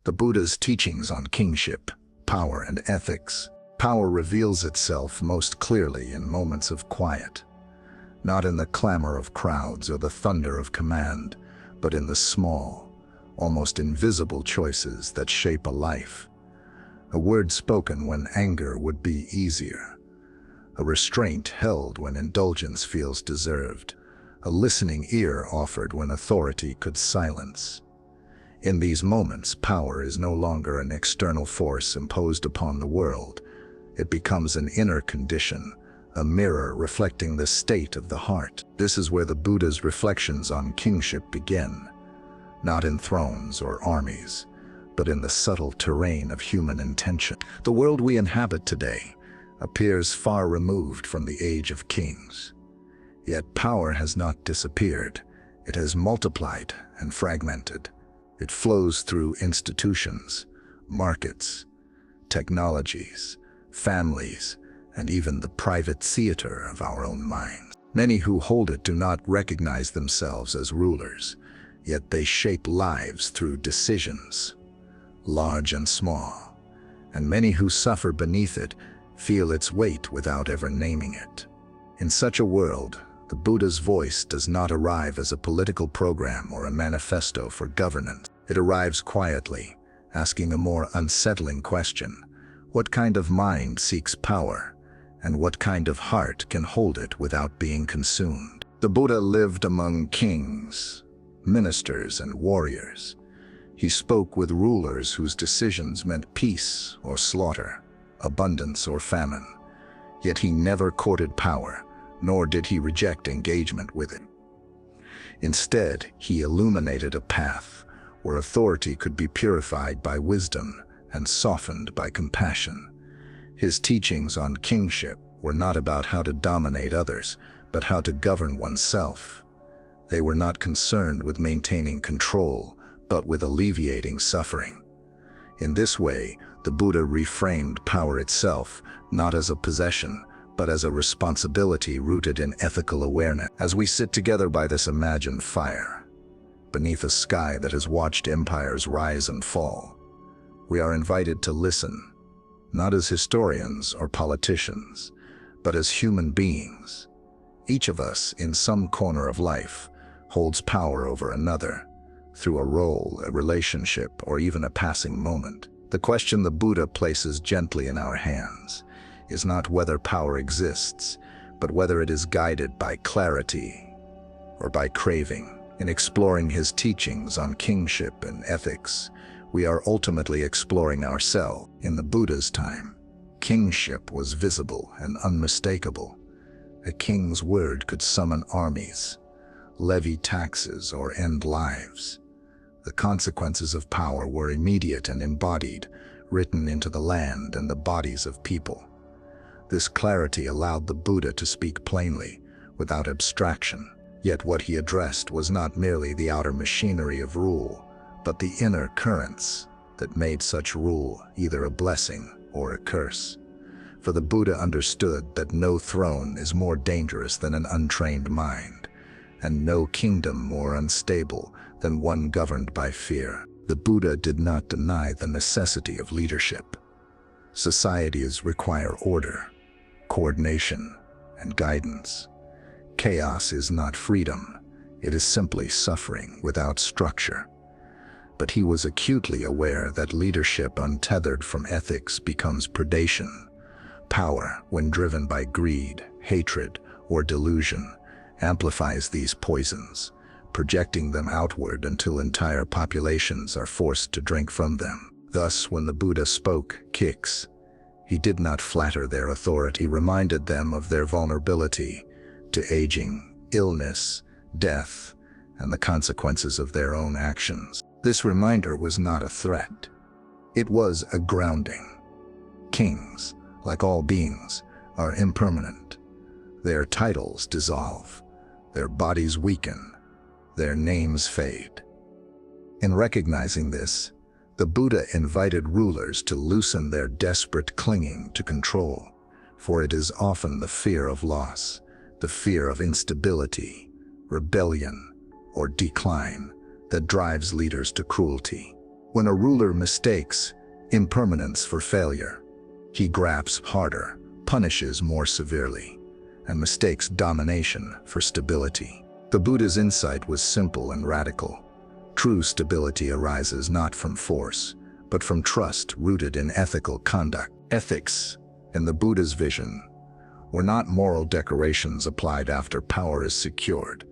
The Buddha's teachings on kingship, power, and ethics. Power reveals itself most clearly in moments of quiet, not in the clamor of crowds or the thunder of command, but in the small, almost invisible choices that shape a life. A word spoken when anger would be easier. A restraint held when indulgence feels deserved. A listening ear offered when authority could silence. In these moments, power is no longer an external force imposed upon the world. It becomes an inner condition, a mirror reflecting the state of the heart. This is where the Buddha's reflections on kingship begin, not in thrones or armies, but in the subtle terrain of human intention. The world we inhabit today appears far removed from the age of kings. Yet power has not disappeared. It has multiplied and fragmented. It flows through institutions, markets, technologies, families, and even the private theater of our own minds. Many who hold it do not recognize themselves as rulers, yet they shape lives through decisions, large and small. And many who suffer beneath it feel its weight without ever naming it. In such a world, the Buddha's voice does not arrive as a political program or a manifesto for governance. It arrives quietly, asking a more unsettling question. What kind of mind seeks power, and what kind of heart can hold it without being consumed? The Buddha lived among kings, ministers, and warriors. He spoke with rulers whose decisions meant peace or slaughter, abundance or famine. Yet he never courted power, nor did he reject engagement with it. Instead, he illuminated a path where authority could be purified by wisdom and softened by compassion. His teachings on kingship were not about how to dominate others, but how to govern oneself. They were not concerned with maintaining control, but with alleviating suffering. In this way, the Buddha reframed power itself, not as a possession, but as a responsibility rooted in ethical awareness. As we sit together by this imagined fire, beneath a sky that has watched empires rise and fall, we are invited to listen, not as historians or politicians, but as human beings. Each of us, in some corner of life, holds power over another, through a role, a relationship, or even a passing moment. The question the Buddha places gently in our hands is not whether power exists, but whether it is guided by clarity or by craving. In exploring his teachings on kingship and ethics, we are ultimately exploring ourselves. In the Buddha's time, kingship was visible and unmistakable. A king's word could summon armies, levy taxes, or end lives. The consequences of power were immediate and embodied, written into the land and the bodies of people. This clarity allowed the Buddha to speak plainly, without abstraction. Yet what he addressed was not merely the outer machinery of rule, but the inner currents that made such rule either a blessing or a curse. For the Buddha understood that no throne is more dangerous than an untrained mind, and no kingdom more unstable than one governed by fear. The Buddha did not deny the necessity of leadership. Societies require order, coordination, and guidance. Chaos is not freedom, it is simply suffering without structure. But he was acutely aware that leadership untethered from ethics becomes predation. Power, when driven by greed, hatred, or delusion, amplifies these poisons, projecting them outward until entire populations are forced to drink from them. Thus, when the Buddha spoke kicks, he did not flatter their authority. He reminded them of their vulnerability to aging, illness, death, and the consequences of their own actions. This reminder was not a threat. It was a grounding. Kings, like all beings, are impermanent. Their titles dissolve, their bodies weaken, their names fade. In recognizing this, the Buddha invited rulers to loosen their desperate clinging to control, for it is often the fear of loss, the fear of instability, rebellion, or decline that drives leaders to cruelty. When a ruler mistakes impermanence for failure, he grasps harder, punishes more severely, and mistakes domination for stability. The Buddha's insight was simple and radical. True stability arises not from force, but from trust rooted in ethical conduct. Ethics, in the Buddha's vision, were not moral decorations applied after power is secured.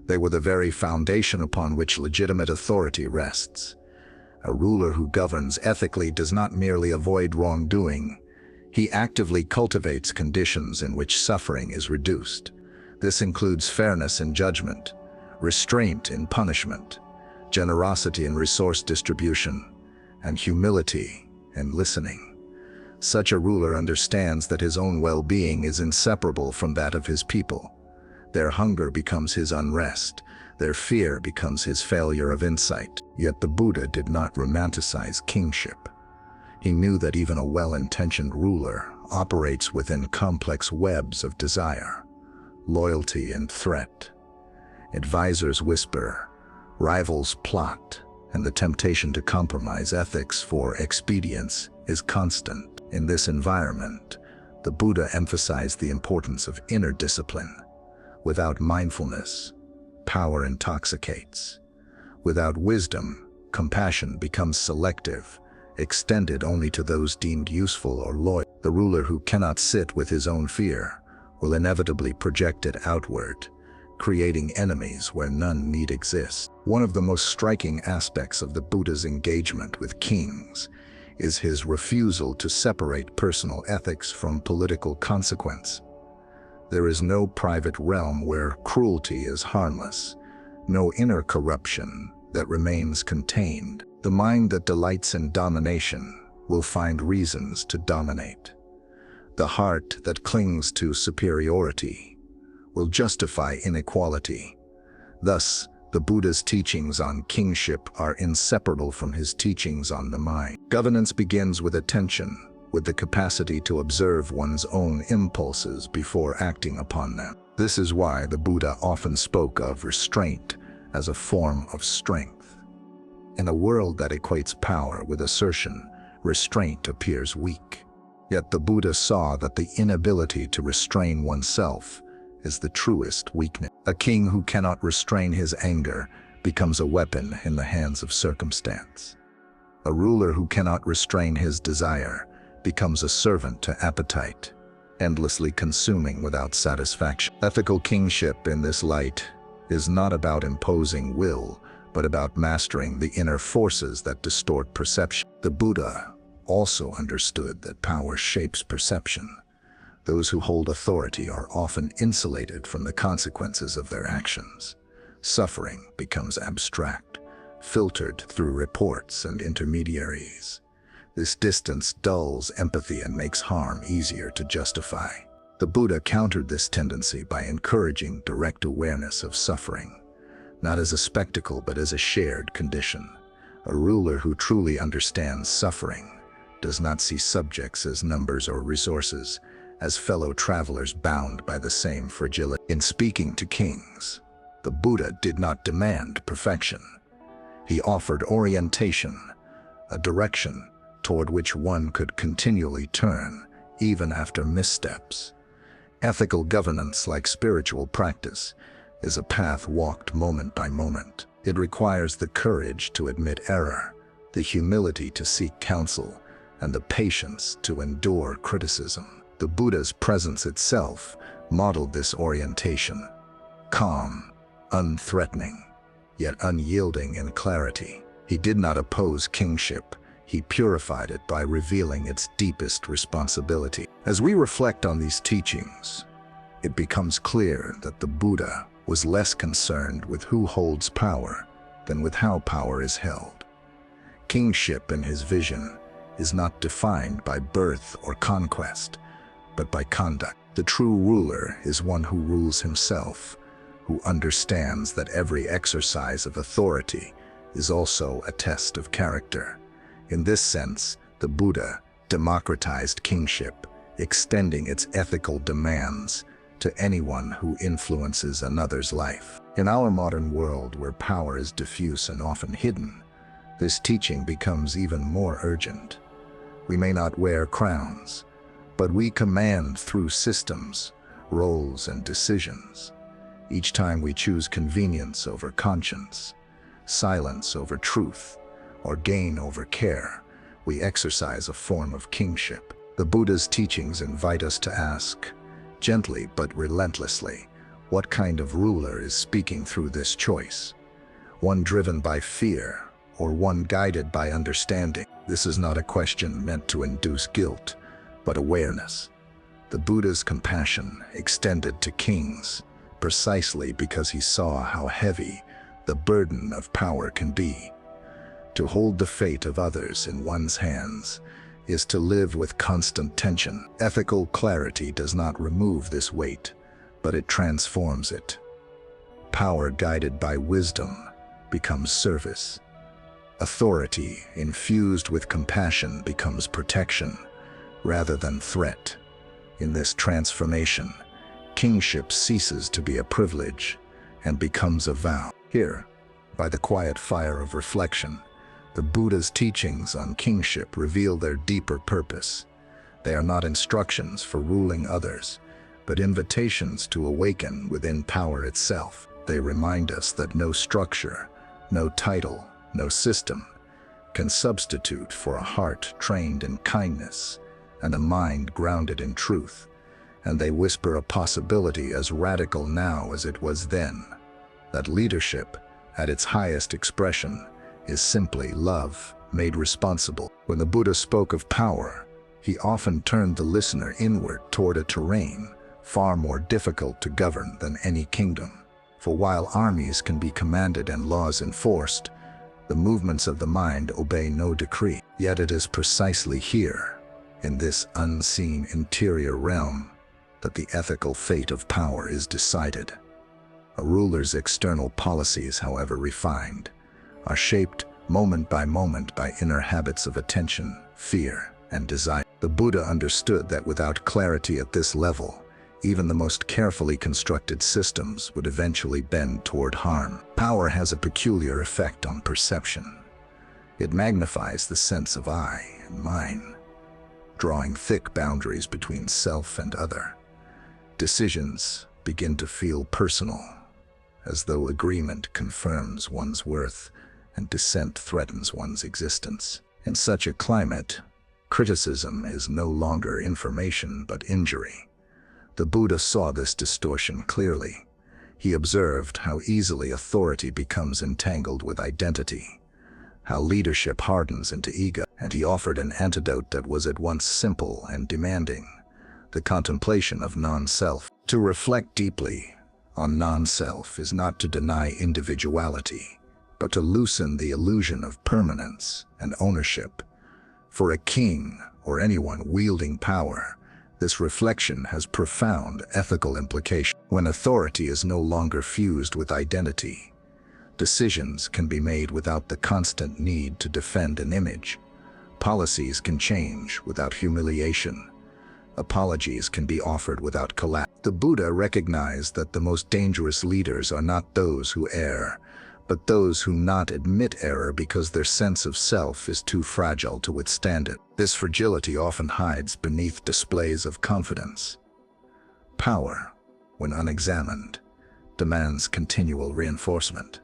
They were the very foundation upon which legitimate authority rests. A ruler who governs ethically does not merely avoid wrongdoing. He actively cultivates conditions in which suffering is reduced. This includes fairness in judgment, restraint in punishment, generosity in resource distribution, and humility in listening. Such a ruler understands that his own well-being is inseparable from that of his people. Their hunger becomes his unrest. Their fear becomes his failure of insight. Yet the Buddha did not romanticize kingship. He knew that even a well-intentioned ruler operates within complex webs of desire, loyalty and threat. Advisors whisper, rivals plot, and the temptation to compromise ethics for expedience is constant. In this environment, the Buddha emphasized the importance of inner discipline. Without mindfulness, power intoxicates. Without wisdom, compassion becomes selective, extended only to those deemed useful or loyal. The ruler who cannot sit with his own fear will inevitably project it outward, creating enemies where none need exist. One of the most striking aspects of the Buddha's engagement with kings is his refusal to separate personal ethics from political consequence. There is no private realm where cruelty is harmless, no inner corruption that remains contained. The mind that delights in domination will find reasons to dominate. The heart that clings to superiority will justify inequality. Thus, the Buddha's teachings on kingship are inseparable from his teachings on the mind. Governance begins with attention, with the capacity to observe one's own impulses before acting upon them. This is why the Buddha often spoke of restraint as a form of strength. In a world that equates power with assertion, restraint appears weak. Yet the Buddha saw that the inability to restrain oneself is the truest weakness. A king who cannot restrain his anger becomes a weapon in the hands of circumstance. A ruler who cannot restrain his desire becomes a servant to appetite, endlessly consuming without satisfaction. Ethical kingship in this light is not about imposing will, but about mastering the inner forces that distort perception. The Buddha also understood that power shapes perception. Those who hold authority are often insulated from the consequences of their actions. Suffering becomes abstract, filtered through reports and intermediaries. This distance dulls empathy and makes harm easier to justify. The Buddha countered this tendency by encouraging direct awareness of suffering, not as a spectacle but as a shared condition. A ruler who truly understands suffering does not see subjects as numbers or resources, as fellow travelers bound by the same fragility. In speaking to kings, the Buddha did not demand perfection. He offered orientation, a direction toward which one could continually turn, even after missteps. Ethical governance, like spiritual practice, is a path walked moment by moment. It requires the courage to admit error, the humility to seek counsel, and the patience to endure criticism. The Buddha's presence itself modeled this orientation. Calm, unthreatening, yet unyielding in clarity. He did not oppose kingship. He purified it by revealing its deepest responsibility. As we reflect on these teachings, it becomes clear that the Buddha was less concerned with who holds power than with how power is held. Kingship in his vision is not defined by birth or conquest, but by conduct. The true ruler is one who rules himself, who understands that every exercise of authority is also a test of character. In this sense, the Buddha democratized kingship, extending its ethical demands to anyone who influences another's life. In our modern world, where power is diffuse and often hidden, this teaching becomes even more urgent. We may not wear crowns, but we command through systems, roles, and decisions. Each time we choose convenience over conscience, silence over truth, or gain over care, we exercise a form of kingship. The Buddha's teachings invite us to ask, gently but relentlessly, what kind of ruler is speaking through this choice? One driven by fear, or one guided by understanding? This is not a question meant to induce guilt, but awareness. The Buddha's compassion extended to kings, precisely because he saw how heavy the burden of power can be. To hold the fate of others in one's hands is to live with constant tension. Ethical clarity does not remove this weight, but it transforms it. Power guided by wisdom becomes service. Authority infused with compassion becomes protection rather than threat. In this transformation, kingship ceases to be a privilege and becomes a vow. Here, by the quiet fire of reflection, the Buddha's teachings on kingship reveal their deeper purpose. They are not instructions for ruling others, but invitations to awaken within power itself. They remind us that no structure, no title, no system can substitute for a heart trained in kindness and a mind grounded in truth. And they whisper a possibility as radical now as it was then, that leadership, at its highest expression, is simply love made responsible. When the Buddha spoke of power, he often turned the listener inward toward a terrain far more difficult to govern than any kingdom. For while armies can be commanded and laws enforced, the movements of the mind obey no decree. Yet it is precisely here, in this unseen interior realm, that the ethical fate of power is decided. A ruler's external policies, however refined, are shaped moment by inner habits of attention, fear, and desire. The Buddha understood that without clarity at this level, even the most carefully constructed systems would eventually bend toward harm. Power has a peculiar effect on perception. It magnifies the sense of I and mine, drawing thick boundaries between self and other. Decisions begin to feel personal, as though agreement confirms one's worth and dissent threatens one's existence. In such a climate, criticism is no longer information but injury. The Buddha saw this distortion clearly. He observed how easily authority becomes entangled with identity, how leadership hardens into ego, and he offered an antidote that was at once simple and demanding: the contemplation of non-self. To reflect deeply on non-self is not to deny individuality, but to loosen the illusion of permanence and ownership. For a king or anyone wielding power, this reflection has profound ethical implications. When authority is no longer fused with identity, decisions can be made without the constant need to defend an image. Policies can change without humiliation. Apologies can be offered without collapse. The Buddha recognized that the most dangerous leaders are not those who err, but those who not admit error because their sense of self is too fragile to withstand it. This fragility often hides beneath displays of confidence. Power, when unexamined, demands continual reinforcement.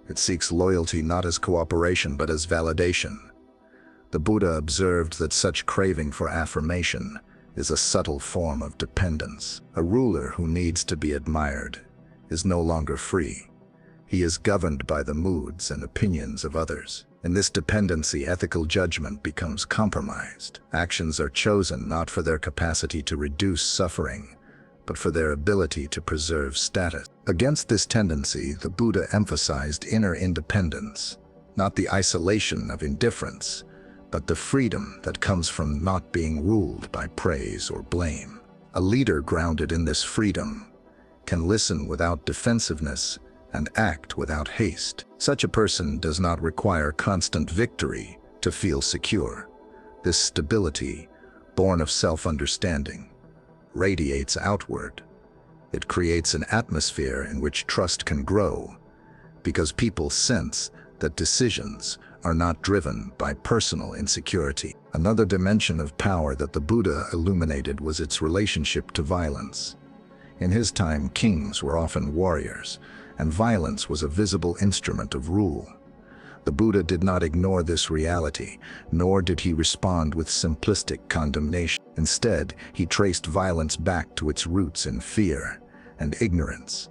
It seeks loyalty not as cooperation but as validation. The Buddha observed that such craving for affirmation is a subtle form of dependence. A ruler who needs to be admired is no longer free. He is governed by the moods and opinions of others. In this dependency, ethical judgment becomes compromised. Actions are chosen not for their capacity to reduce suffering, but for their ability to preserve status. Against this tendency, the Buddha emphasized inner independence, not the isolation of indifference, but the freedom that comes from not being ruled by praise or blame. A leader grounded in this freedom can listen without defensiveness and act without haste. Such a person does not require constant victory to feel secure. This stability, born of self-understanding, radiates outward. It creates an atmosphere in which trust can grow, because people sense that decisions are not driven by personal insecurity. Another dimension of power that the Buddha illuminated was its relationship to violence. In his time, kings were often warriors, and violence was a visible instrument of rule. The Buddha did not ignore this reality, nor did he respond with simplistic condemnation. Instead, he traced violence back to its roots in fear and ignorance.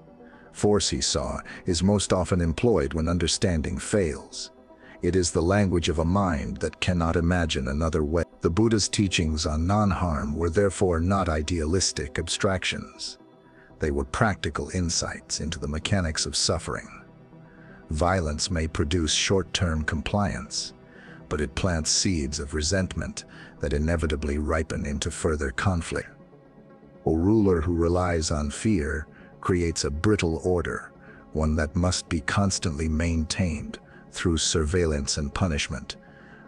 Force, he saw, is most often employed when understanding fails. It is the language of a mind that cannot imagine another way. The Buddha's teachings on non-harm were therefore not idealistic abstractions. They were practical insights into the mechanics of suffering. Violence may produce short-term compliance, but it plants seeds of resentment that inevitably ripen into further conflict. A ruler who relies on fear creates a brittle order, one that must be constantly maintained through surveillance and punishment.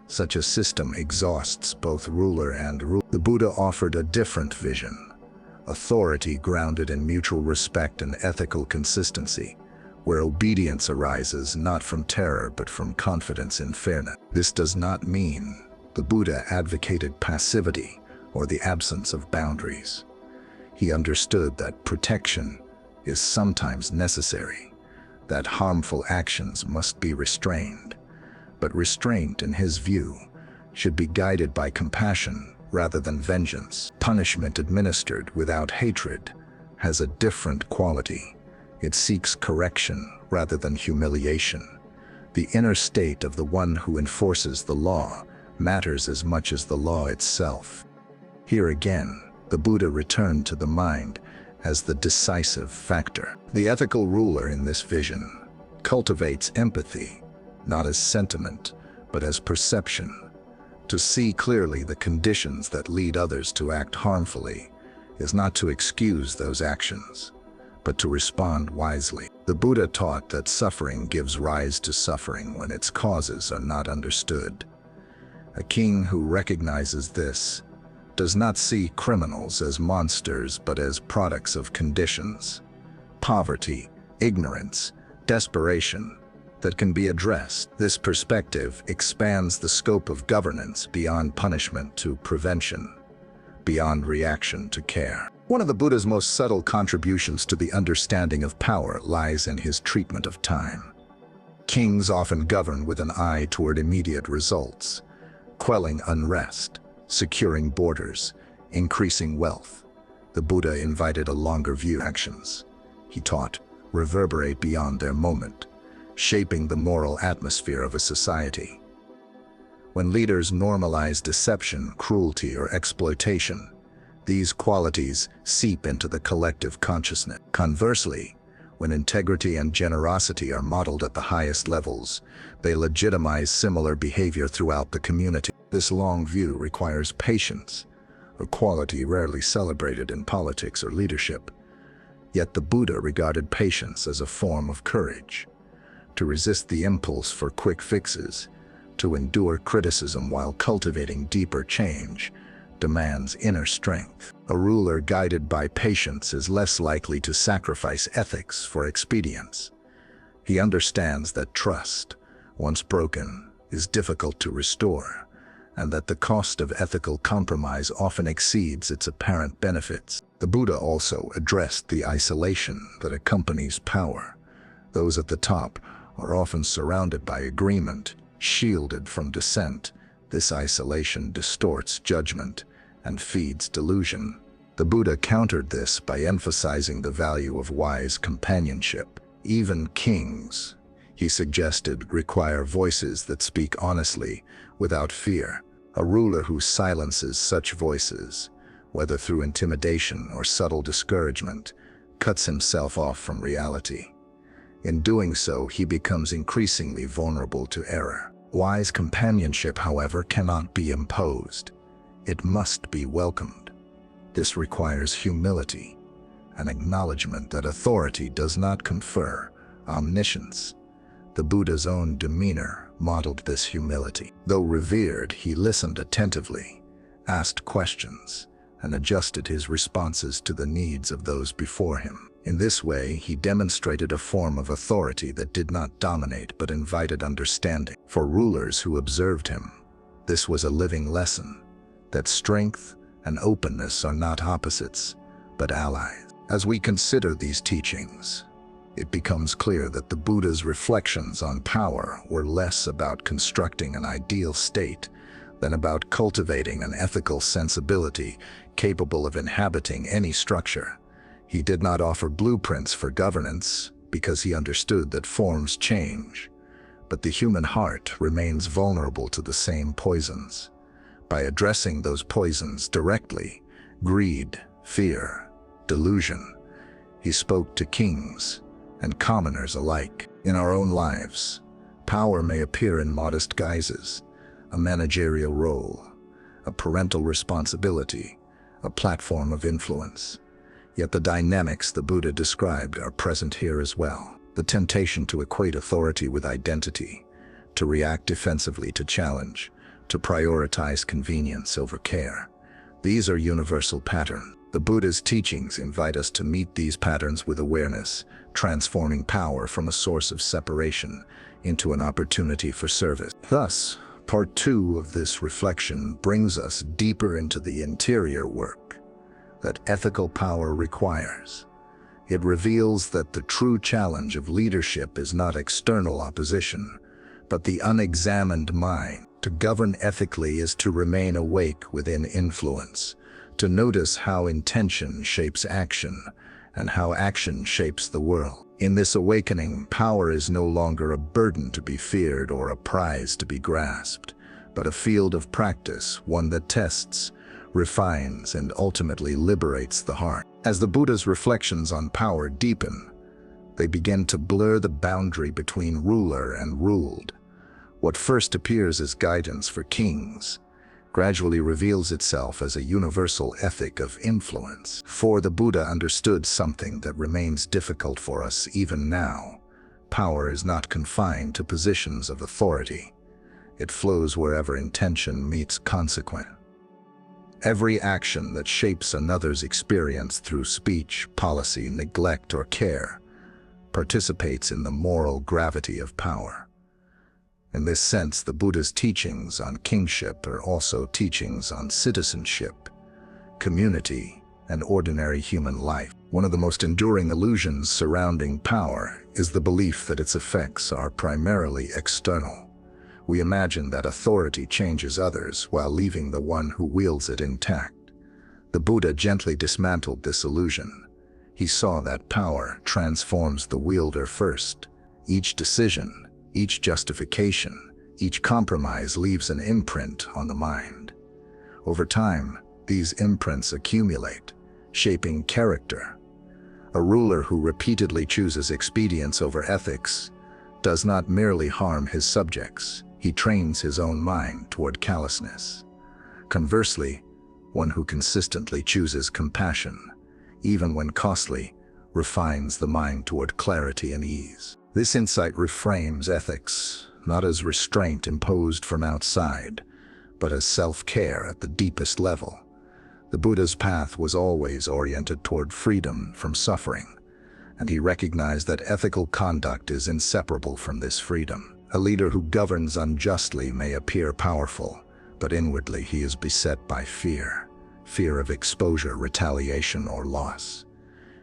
Such a system exhausts both ruler and rule. The Buddha offered a different vision, authority grounded in mutual respect and ethical consistency, where obedience arises not from terror but from confidence in fairness. This does not mean the Buddha advocated passivity or the absence of boundaries. He understood that protection is sometimes necessary, that harmful actions must be restrained. But restraint, in his view, should be guided by compassion rather than vengeance. Punishment administered without hatred has a different quality. It seeks correction rather than humiliation. The inner state of the one who enforces the law matters as much as the law itself. Here again, the Buddha returned to the mind as the decisive factor. The ethical ruler in this vision cultivates empathy, not as sentiment, but as perception. To see clearly the conditions that lead others to act harmfully is not to excuse those actions, but to respond wisely. The Buddha taught that suffering gives rise to suffering when its causes are not understood. A king who recognizes this does not see criminals as monsters but as products of conditions, poverty, ignorance, desperation, that can be addressed. This perspective expands the scope of governance beyond punishment to prevention, beyond reaction to care. One of the Buddha's most subtle contributions to the understanding of power lies in his treatment of time. Kings often govern with an eye toward immediate results, quelling unrest, securing borders, increasing wealth. The Buddha invited a longer view actions. He taught, reverberate beyond their moment, shaping the moral atmosphere of a society. When leaders normalize deception, cruelty, or exploitation, these qualities seep into the collective consciousness. Conversely, when integrity and generosity are modeled at the highest levels, they legitimize similar behavior throughout the community. This long view requires patience, a quality rarely celebrated in politics or leadership. Yet the Buddha regarded patience as a form of courage. To resist the impulse for quick fixes, to endure criticism while cultivating deeper change, demands inner strength. A ruler guided by patience is less likely to sacrifice ethics for expedience. He understands that trust, once broken, is difficult to restore, and that the cost of ethical compromise often exceeds its apparent benefits. The Buddha also addressed the isolation that accompanies power. Those at the top are often surrounded by agreement, shielded from dissent. This isolation distorts judgment and feeds delusion. The Buddha countered this by emphasizing the value of wise companionship. Even kings, he suggested, require voices that speak honestly, without fear. A ruler who silences such voices, whether through intimidation or subtle discouragement, cuts himself off from reality. In doing so, he becomes increasingly vulnerable to error. Wise companionship, however, cannot be imposed. It must be welcomed. This requires humility, an acknowledgement that authority does not confer omniscience. The Buddha's own demeanor modeled this humility. Though revered, he listened attentively, asked questions, and adjusted his responses to the needs of those before him. In this way, he demonstrated a form of authority that did not dominate but invited understanding. For rulers who observed him, this was a living lesson that strength and openness are not opposites, but allies. As we consider these teachings, it becomes clear that the Buddha's reflections on power were less about constructing an ideal state than about cultivating an ethical sensibility capable of inhabiting any structure. He did not offer blueprints for governance because he understood that forms change, but the human heart remains vulnerable to the same poisons. By addressing those poisons directly, greed, fear, delusion, he spoke to kings and commoners alike. In our own lives, power may appear in modest guises: a managerial role, a parental responsibility, a platform of influence. Yet the dynamics the Buddha described are present here as well. The temptation to equate authority with identity, to react defensively to challenge, to prioritize convenience over care. These are universal patterns. The Buddha's teachings invite us to meet these patterns with awareness, transforming power from a source of separation into an opportunity for service. Thus, part 2 of this reflection brings us deeper into the interior work that ethical power requires. It reveals that the true challenge of leadership is not external opposition, but the unexamined mind. To govern ethically is to remain awake within influence, to notice how intention shapes action and how action shapes the world. In this awakening, power is no longer a burden to be feared or a prize to be grasped, but a field of practice, one that tests, refines, and ultimately liberates the heart. As the Buddha's reflections on power deepen, they begin to blur the boundary between ruler and ruled. What first appears as guidance for kings gradually reveals itself as a universal ethic of influence. For the Buddha understood something that remains difficult for us even now. Power is not confined to positions of authority. It flows wherever intention meets consequence. Every action that shapes another's experience through speech, policy, neglect, or care participates in the moral gravity of power. In this sense, the Buddha's teachings on kingship are also teachings on citizenship, community, and ordinary human life. One of the most enduring illusions surrounding power is the belief that its effects are primarily external. We imagine that authority changes others while leaving the one who wields it intact. The Buddha gently dismantled this illusion. He saw that power transforms the wielder first. Each decision, each justification, each compromise leaves an imprint on the mind. Over time, these imprints accumulate, shaping character. A ruler who repeatedly chooses expedience over ethics does not merely harm his subjects, he trains his own mind toward callousness. Conversely, one who consistently chooses compassion, even when costly, refines the mind toward clarity and ease. This insight reframes ethics, not as restraint imposed from outside, but as self-care at the deepest level. The Buddha's path was always oriented toward freedom from suffering, and he recognized that ethical conduct is inseparable from this freedom. A leader who governs unjustly may appear powerful, but inwardly he is beset by fear of exposure, retaliation, or loss.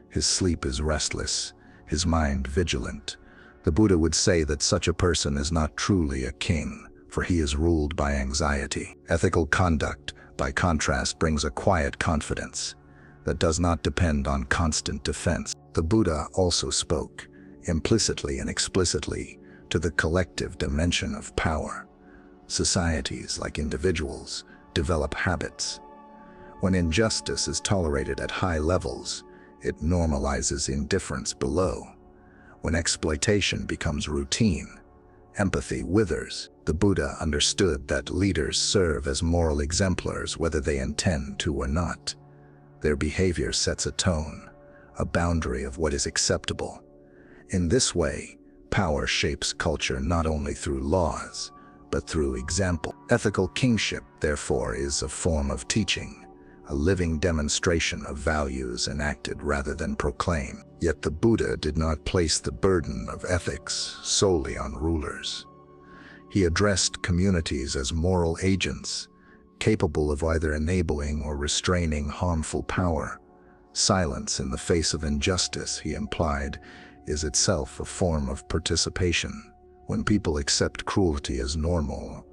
His sleep is restless, his mind vigilant. The Buddha would say that such a person is not truly a king, for he is ruled by anxiety. Ethical conduct, by contrast, brings a quiet confidence that does not depend on constant defense. The Buddha also spoke, implicitly and explicitly, to the collective dimension of power. Societies, like individuals, develop habits. When injustice is tolerated at high levels, it normalizes indifference below. When exploitation becomes routine, empathy withers. The Buddha understood that leaders serve as moral exemplars whether they intend to or not. Their behavior sets a tone, a boundary of what is acceptable. In this way, power shapes culture not only through laws, but through example. Ethical kingship, therefore, is a form of teaching, a living demonstration of values enacted rather than proclaimed. Yet the Buddha did not place the burden of ethics solely on rulers. He addressed communities as moral agents, capable of either enabling or restraining harmful power. Silence in the face of injustice, he implied, is itself a form of participation. When people accept cruelty as normal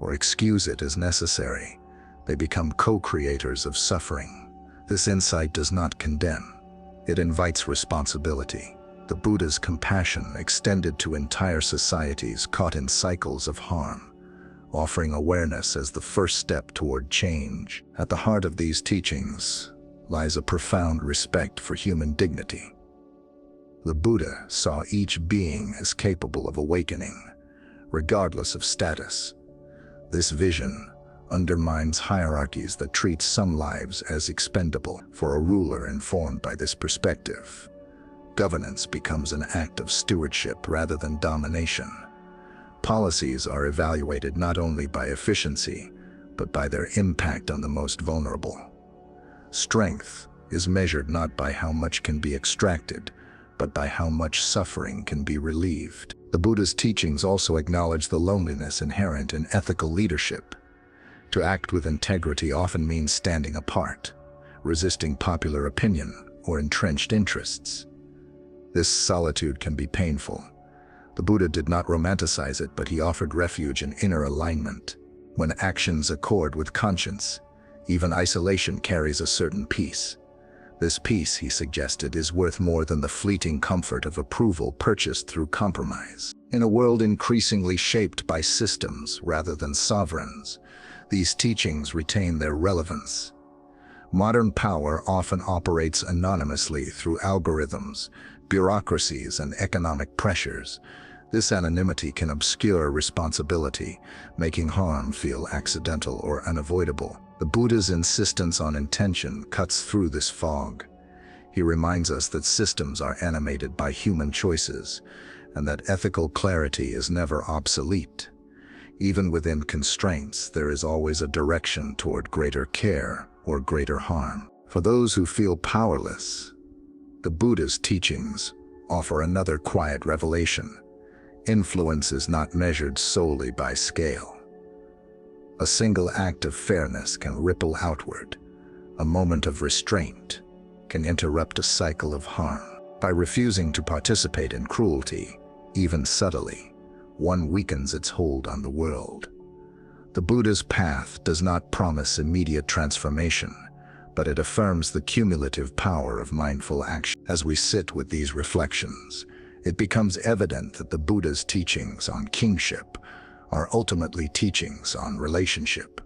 or excuse it as necessary, they become co-creators of suffering. This insight does not condemn. It invites responsibility. The Buddha's compassion extended to entire societies caught in cycles of harm, offering awareness as the first step toward change. At the heart of these teachings lies a profound respect for human dignity. The Buddha saw each being as capable of awakening, regardless of status. This vision undermines hierarchies that treat some lives as expendable. For a ruler informed by this perspective, governance becomes an act of stewardship rather than domination. Policies are evaluated not only by efficiency, but by their impact on the most vulnerable. Strength is measured not by how much can be extracted, but by how much suffering can be relieved. The Buddha's teachings also acknowledge the loneliness inherent in ethical leadership. To act with integrity often means standing apart, resisting popular opinion or entrenched interests. This solitude can be painful. The Buddha did not romanticize it, but he offered refuge in inner alignment. When actions accord with conscience, even isolation carries a certain peace. This peace, he suggested, is worth more than the fleeting comfort of approval purchased through compromise. In a world increasingly shaped by systems rather than sovereigns, these teachings retain their relevance. Modern power often operates anonymously through algorithms, bureaucracies, and economic pressures. This anonymity can obscure responsibility, making harm feel accidental or unavoidable. The Buddha's insistence on intention cuts through this fog. He reminds us that systems are animated by human choices, and that ethical clarity is never obsolete. Even within constraints, there is always a direction toward greater care or greater harm. For those who feel powerless, the Buddha's teachings offer another quiet revelation. Influence is not measured solely by scale. A single act of fairness can ripple outward. A moment of restraint can interrupt a cycle of harm. By refusing to participate in cruelty, even subtly, one weakens its hold on the world. The Buddha's path does not promise immediate transformation, but it affirms the cumulative power of mindful action. As we sit with these reflections, it becomes evident that the Buddha's teachings on kingship are ultimately teachings on relationship.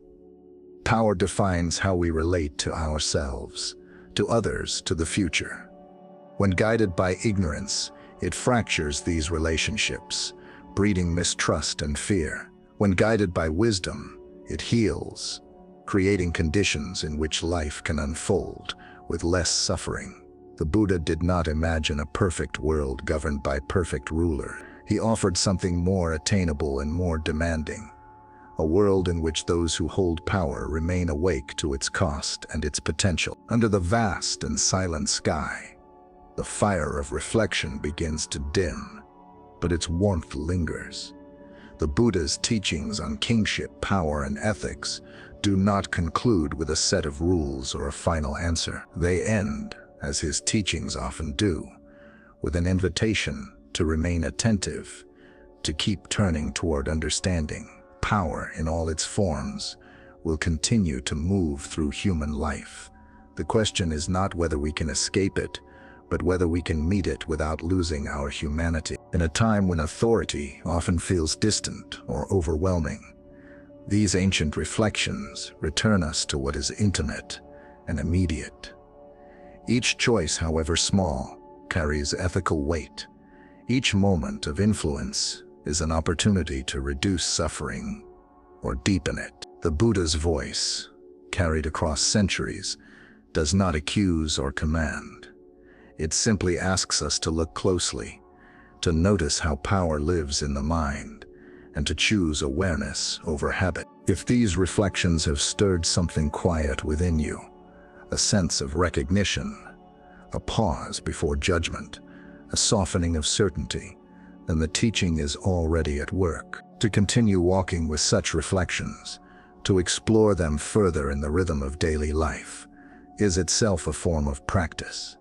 Power defines how we relate to ourselves, to others, to the future. When guided by ignorance, it fractures these relationships, breeding mistrust and fear. When guided by wisdom, it heals, creating conditions in which life can unfold with less suffering. The Buddha did not imagine a perfect world governed by perfect rulers. He offered something more attainable and more demanding, a world in which those who hold power remain awake to its cost and its potential. Under the vast and silent sky, the fire of reflection begins to dim, but its warmth lingers. The Buddha's teachings on kingship, power, and ethics do not conclude with a set of rules or a final answer. They end, as his teachings often do, with an invitation to remain attentive, to keep turning toward understanding. Power, in all its forms, will continue to move through human life. The question is not whether we can escape it, but whether we can meet it without losing our humanity. In a time when authority often feels distant or overwhelming, these ancient reflections return us to what is intimate and immediate. Each choice, however small, carries ethical weight. Each moment of influence is an opportunity to reduce suffering or deepen it. The Buddha's voice, carried across centuries, does not accuse or command. It simply asks us to look closely, to notice how power lives in the mind, and to choose awareness over habit. If these reflections have stirred something quiet within you, a sense of recognition, a pause before judgment, a softening of certainty, then the teaching is already at work. To continue walking with such reflections, to explore them further in the rhythm of daily life, is itself a form of practice.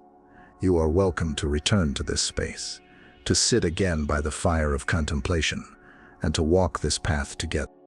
You are welcome to return to this space, to sit again by the fire of contemplation, and to walk this path together.